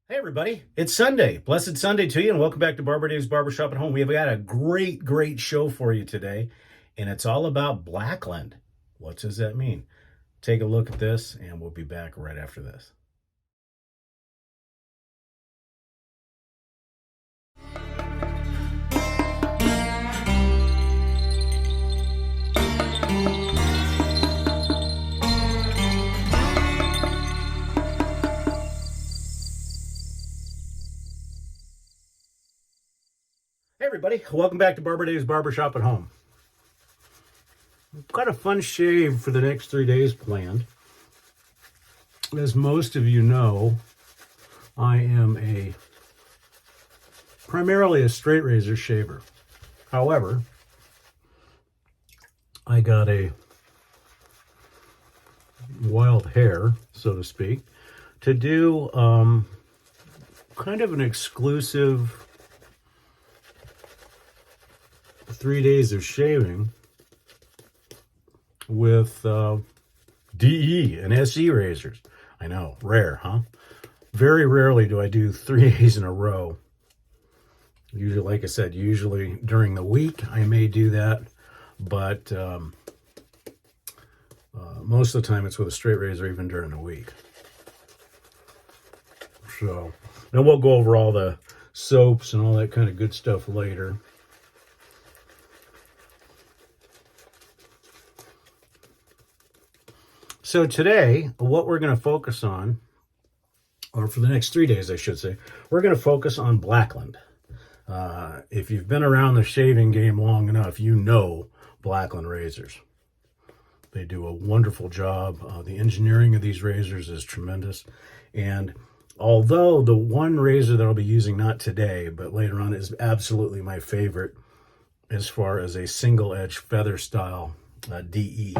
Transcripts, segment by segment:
Hey everybody, it's Sunday. Blessed Sunday to you, and welcome back to Barber Dave's Barbershop at Home. We have got a great show for you today, and it's all about Blackland. What does that mean? Take a look at this, and we'll be back right after this. Hey everybody, welcome back to Barber Dave's Barbershop at Home. We've got a fun shave for the next 3 days planned. As most of you know, I am primarily a straight razor shaver. However, I got a wild hair, so to speak, to do kind of an exclusive 3 days of shaving with DE and SE razors. I know, rare, huh? Very rarely do I do 3 days in a row. Usually, like I said, usually during the week I may do that, but most of the time it's with a straight razor, even during the week. So, then we'll go over all the soaps and all that kind of good stuff later. So today, what we're going to focus on, or for the next 3 days, I should say, we're going to focus on Blackland. If you've been around the shaving game long enough, you know Blackland razors. They do a wonderful job. The engineering of these razors is tremendous. And although the one razor that I'll be using, not today, but later on, is absolutely my favorite as far as a single edge feather style DE.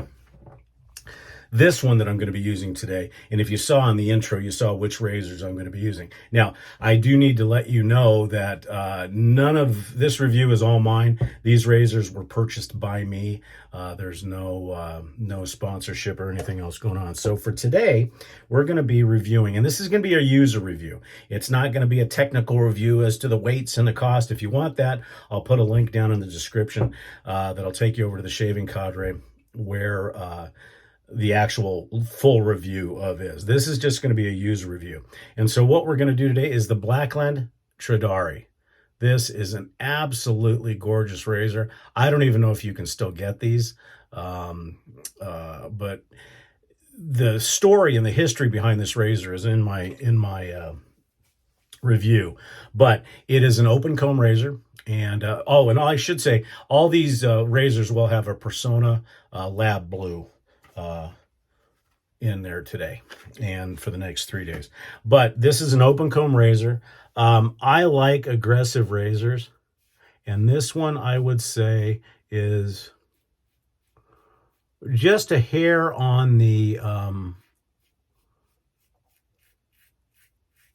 This one that I'm going to be using today, and if you saw in the intro, you saw which razors I'm going to be using. Now, I do need to let you know that none of this review is all mine. These razors were purchased by me. There's no sponsorship or anything else going on. So for today, we're going to be reviewing, and this is going to be a user review. It's not going to be a technical review as to the weights and the cost. If you want that, I'll put a link down in the description that'll take you over to the Shaving Cadre where the actual full review of is. This is just going to be a user review. And so what we're going to do today is the Blackland Tradere. This is an absolutely gorgeous razor. I don't even know if you can still get these, but the story and the history behind this razor is in my review. But it is an open comb razor. And and I should say, all these razors will have a Persona Lab Blue in there today and for the next 3 days. But this is an open comb razor. I like aggressive razors, and this one I would say is just a hair on the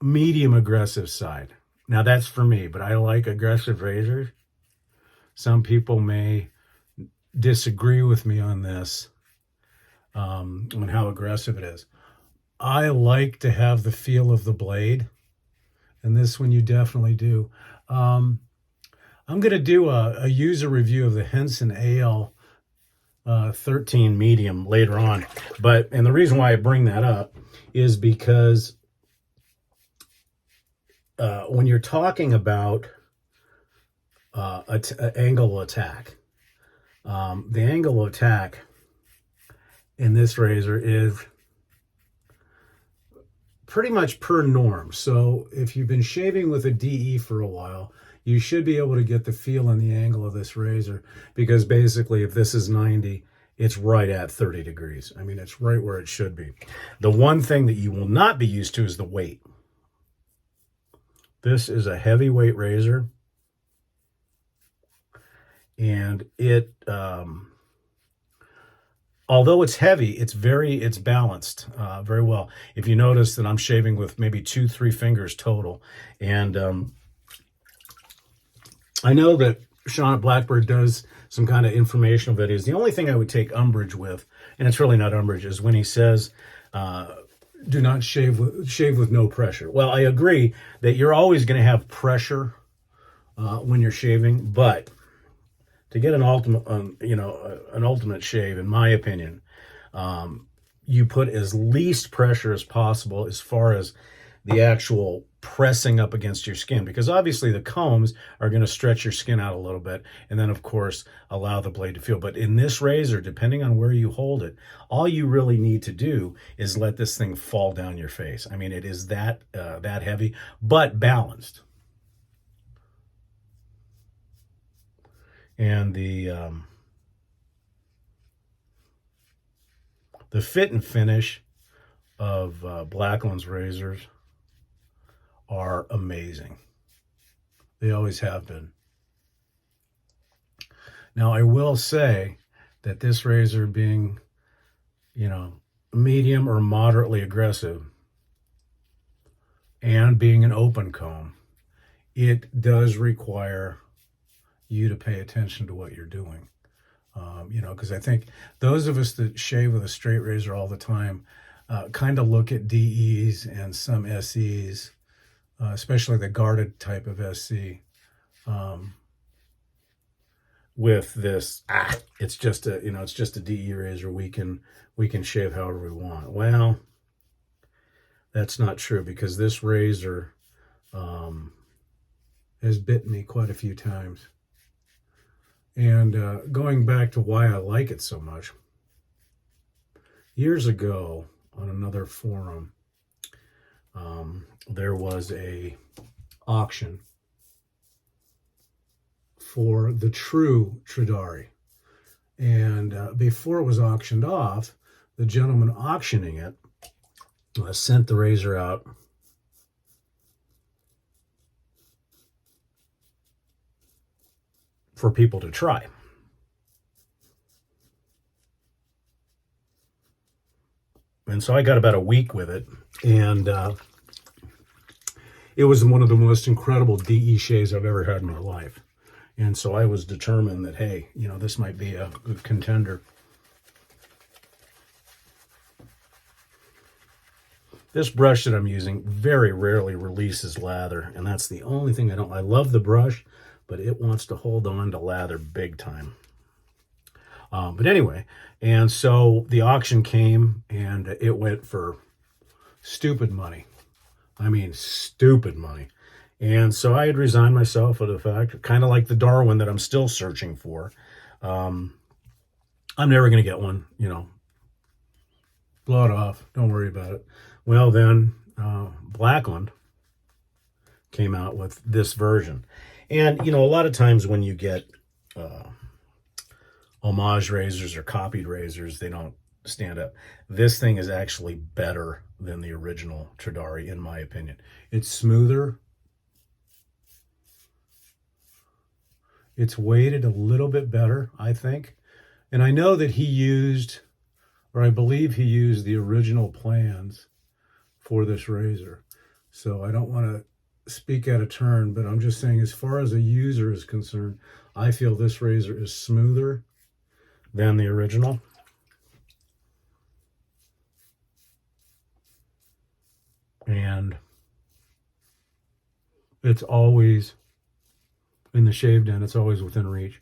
medium aggressive side. Now that's for me, but I like aggressive razors. Some people may disagree with me on this, on how aggressive it is. I like to have the feel of the blade, and this one you definitely do. I'm going to do a user review of the Henson AL 13 medium later on, and the reason why I bring that up is because when you're talking about angle attack, the angle of attack in this razor is pretty much per norm. So if you've been shaving with a DE for a while, you should be able to get the feel and the angle of this razor, because basically if this is 90, it's right at 30 degrees. I mean, it's right where it should be. The one thing that you will not be used to is the weight. This is a heavyweight razor, and it although it's heavy, it's balanced very well. If you notice that I'm shaving with maybe 2-3 fingers total. And I know that Sean at Blackbird does some kind of informational videos. The only thing I would take umbrage with, and it's really not umbrage, is when he says do not shave with no pressure. Well, I agree that you're always going to have pressure when you're shaving, but to get an ultimate, an ultimate shave, in my opinion, you put as least pressure as possible as far as the actual pressing up against your skin, because obviously the combs are going to stretch your skin out a little bit, and then of course allow the blade to feel. But in this razor, depending on where you hold it, all you really need to do is let this thing fall down your face. I mean, it is that heavy, but balanced. And the fit and finish of Blackland's razors are amazing. They always have been. Now, I will say that this razor being, medium or moderately aggressive and being an open comb, it does require you to pay attention to what you're doing. Because I think those of us that shave with a straight razor all the time kind of look at DEs and some SEs, especially the guarded type of SC, with this, it's just a DE razor. We can shave however we want. Well, that's not true, because this razor has bitten me quite a few times. And going back to why I like it so much, years ago on another forum, there was a auction for the true Tradere. And before it was auctioned off, the gentleman auctioning it sent the razor out for people to try. And so I got about a week with it, and it was one of the most incredible DE shaves I've ever had in my life. And so I was determined that, hey, this might be a good contender. This brush that I'm using very rarely releases lather, and that's the only thing I love the brush, but it wants to hold on to lather big time. But anyway, and so the auction came, and it went for stupid money. I mean, stupid money. And so I had resigned myself to the fact, kind of like the Darwin that I'm still searching for. I'm never going to get one, blow it off. Don't worry about it. Well, then Blackland came out with this version. And, a lot of times when you get homage razors or copied razors, they don't stand up. This thing is actually better than the original Tradere, in my opinion. It's smoother. It's weighted a little bit better, I think. And I know that he used, or I believe he used, the original plans for this razor. So I don't want to speak out of turn, but I'm just saying, as far as a user is concerned, I feel this razor is smoother than the original. And it's always, in the shave den, it's always within reach.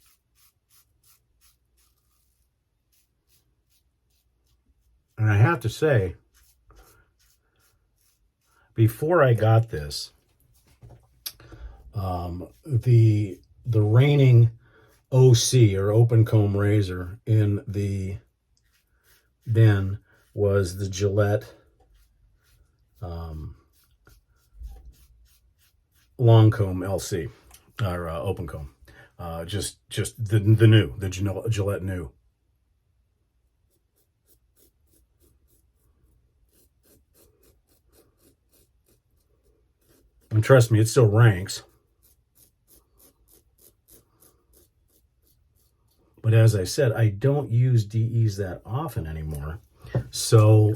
And I have to say, before I got this, the reigning OC, or open comb razor, in the den was the Gillette long comb LC, or open comb, just the new, the Gillette new. And trust me, it still ranks. But as I said, I don't use DEs that often anymore. So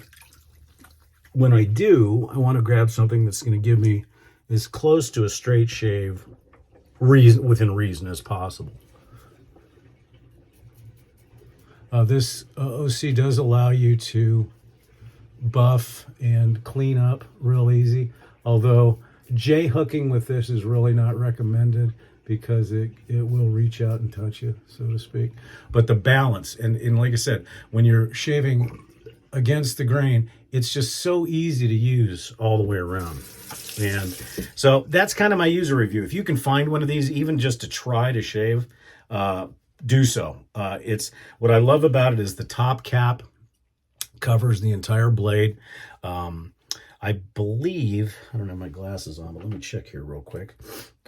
when I do, I want to grab something that's going to give me as close to a straight shave within reason as possible. This OC does allow you to buff and clean up real easy. Although J-hooking with this is really not recommended because it will reach out and touch you, so to speak. But the balance, and like I said, when you're shaving against the grain, it's just so easy to use all the way around. And so that's kind of my user review. If you can find one of these, even just to try to shave, do so. It's what I love about it is the top cap covers the entire blade. I believe, I don't have my glasses on, but let me check here real quick.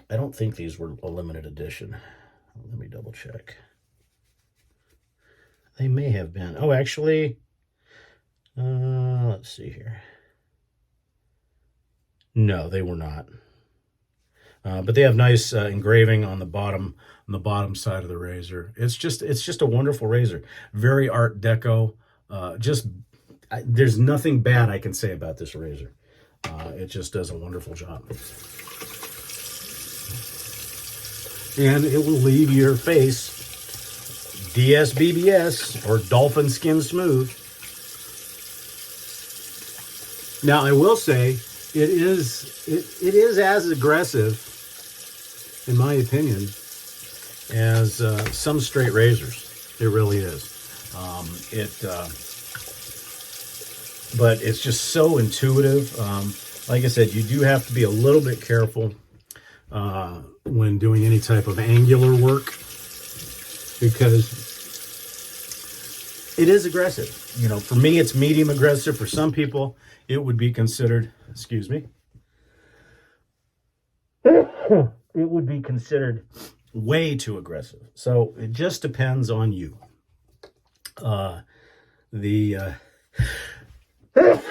I don't think these were a limited edition. Let me double check. They may have been. Oh, actually, let's see here. No, they were not. But they have nice engraving on the bottom side of the razor. It's just a wonderful razor. Very Art Deco. There's nothing bad I can say about this razor. It just does a wonderful job. And it will leave your face DSBBS or dolphin skin smooth. Now I will say it is as aggressive, in my opinion, as some straight razors. It really is. But it's just so intuitive. Like I said, you do have to be a little bit careful when doing any type of angular work because it is aggressive. You know, for me, it's medium aggressive. For some people, it would be considered, excuse me, it would be considered way too aggressive. So it just depends on you.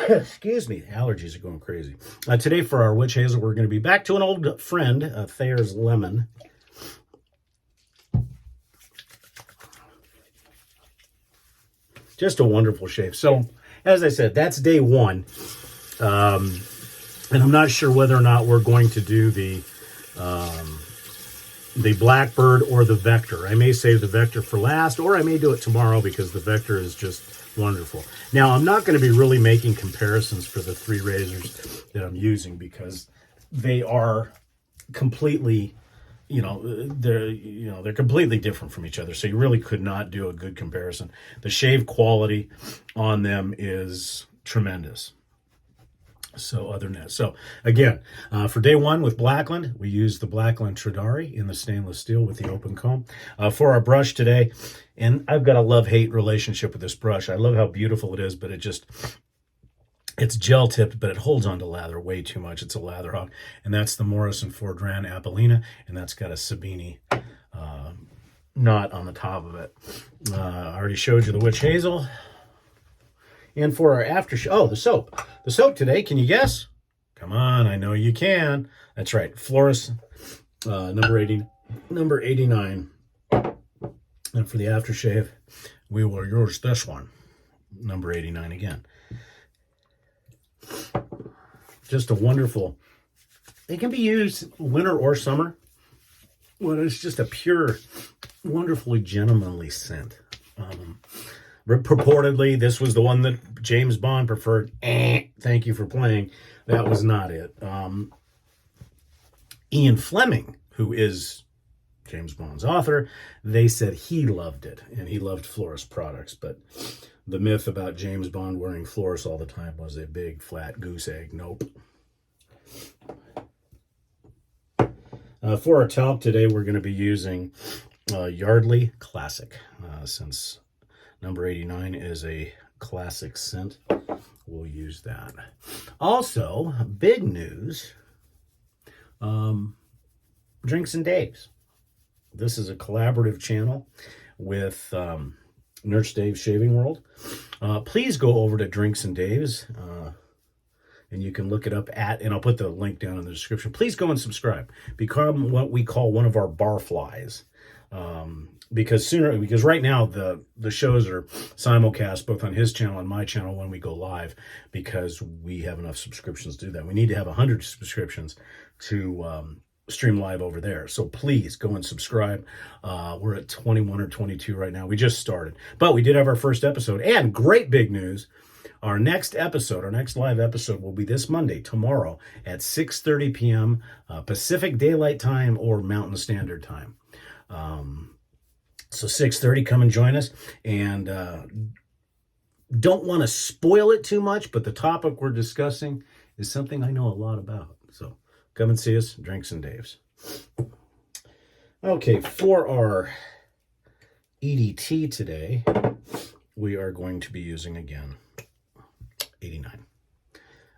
Excuse me, allergies are going crazy. Today for our witch hazel, we're going to be back to an old friend, Thayer's Lemon. Just a wonderful shave. So, as I said, that's day one. And I'm not sure whether or not we're going to do the Blackbird or the Vector. I may save the Vector for last, or I may do it tomorrow because the Vector is just wonderful. Now, I'm not going to be really making comparisons for the three razors that I'm using because they are completely, they're completely different from each other. So you really could not do a good comparison. The shave quality on them is tremendous. So other than that, so again, for day one with Blackland, we used the Blackland Tradere in the stainless steel with the open comb. For our brush today, and I've got a love-hate relationship with this brush. I love how beautiful it is, but it's gel tipped, but it holds onto lather way too much. It's a lather hog, and that's the Morrison Fordran Apellina, and that's got a Sabini knot on the top of it. I already showed you the witch hazel. And for our the soap. The soap today, can you guess? Come on, I know you can. That's right, Floris, number 89. And for the aftershave, we will use this one, number 89 again. Just a wonderful, it can be used winter or summer. Well, it's just a pure, wonderfully gentlemanly scent. Purportedly, this was the one that James Bond preferred. Thank you for playing. That was not it. Ian Fleming, who is James Bond's author, they said he loved it, and he loved Floris products. But the myth about James Bond wearing Floris all the time was a big, flat goose egg. Nope. For our talc today, we're going to be using Yardley Classic, since number 89 is a classic scent. We'll use that. Also, big news, Drinks and Dave's. This is a collaborative channel with Nurse Dave's Shaving World. Please go over to Drinks and Dave's, and you can look it up and I'll put the link down in the description. Please go and subscribe. Become what we call one of our barflies. Because right now the shows are simulcast both on his channel and my channel when we go live, because we have enough subscriptions to do that. We need to have 100 subscriptions to stream live over there. So please go and subscribe. We're at 21 or 22 right now. We just started, but we did have our first episode, and great big news. Our next episode, our next live episode will be this Monday, tomorrow at 6:30 p.m. Pacific Daylight Time or Mountain Standard Time. So 6:30, come and join us. And don't want to spoil it too much, but the topic we're discussing is something I know a lot about. So come and see us, Drinks and Daves. Okay, for our EDT today, we are going to be using, again, 89.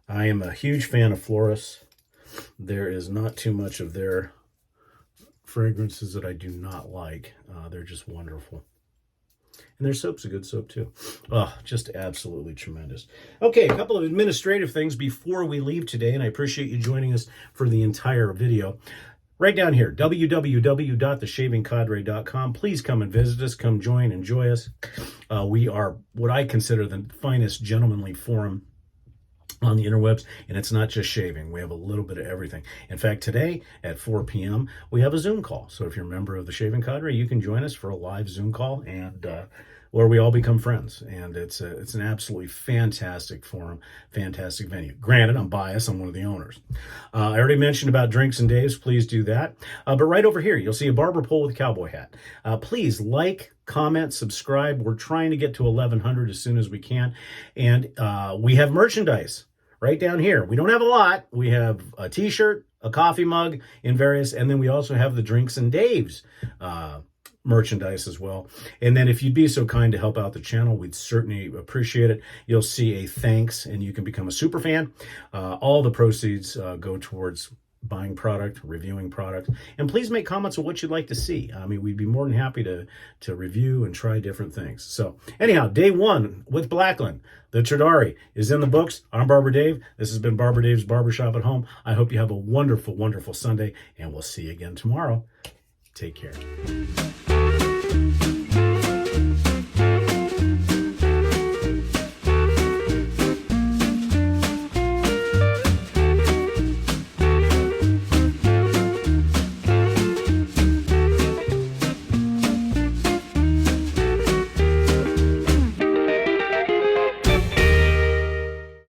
I am a huge fan of Floris. There is not too much of their fragrances that I do not like. They're just wonderful. And their soap's a good soap too. Oh, just absolutely tremendous. Okay, a couple of administrative things before we leave today, and I appreciate you joining us for the entire video. Right down here, www.theshavingcadre.com. Please come and visit us. Come join, enjoy us. We are what I consider the finest gentlemanly forum on the interwebs, and it's not just shaving. We have a little bit of everything. In fact, today at 4 p.m., we have a Zoom call. So if you're a member of the Shaving Cadre, you can join us for a live Zoom call, and where we all become friends. And it's an absolutely fantastic forum, fantastic venue. Granted, I'm biased. I'm one of the owners. I already mentioned about Drinks and Daves. Please do that. But right over here, you'll see a barber pole with a cowboy hat. Please like, comment, subscribe. We're trying to get to 1,100 as soon as we can. And we have merchandise right down here. We don't have a lot. We have a t-shirt, a coffee mug in various, and then we also have the Drinks and Daves merchandise as well. And then if you'd be so kind to help out the channel, we'd certainly appreciate it. You'll see a thanks, and you can become a super fan. All the proceeds go towards buying product, reviewing product, and please make comments on what you'd like to see. I mean, we'd be more than happy to review and try different things. So anyhow, day one with Blackland, the Tradere is in the books. I'm Barber Dave. This has been Barber Dave's Barbershop at Home. I hope you have a wonderful, wonderful Sunday, and we'll see you again tomorrow. Take care.